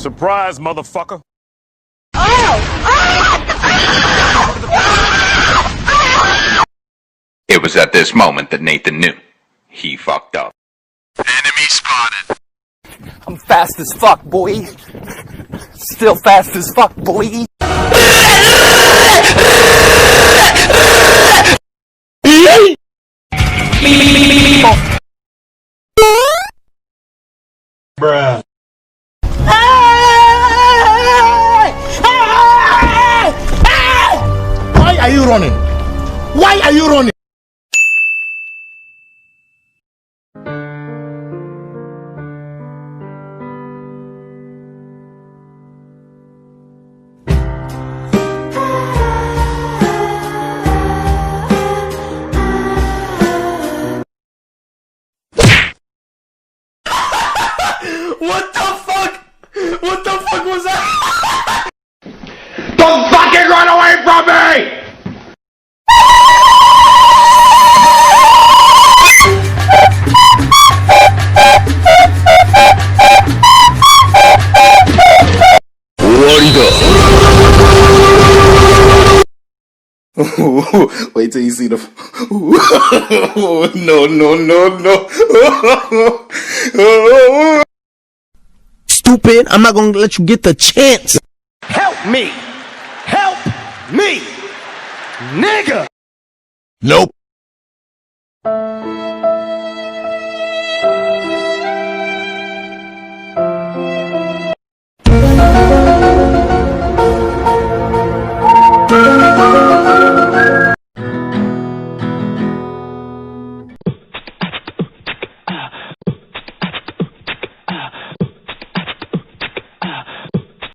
Surprise, motherfucker. It was at this moment that Nathan knew. He fucked up. Enemy spotted. I'm fast as fuck, boy. Still fast as fuck, boy. Bruh. Why are you running? Why are you running? What the fuck? What the fuck was that? Don't fucking run away from me! Wait till you see the. No, no, no, no. Stupid! I'm not gonna let you get the chance. Help me! Help me! Nigga! Nope.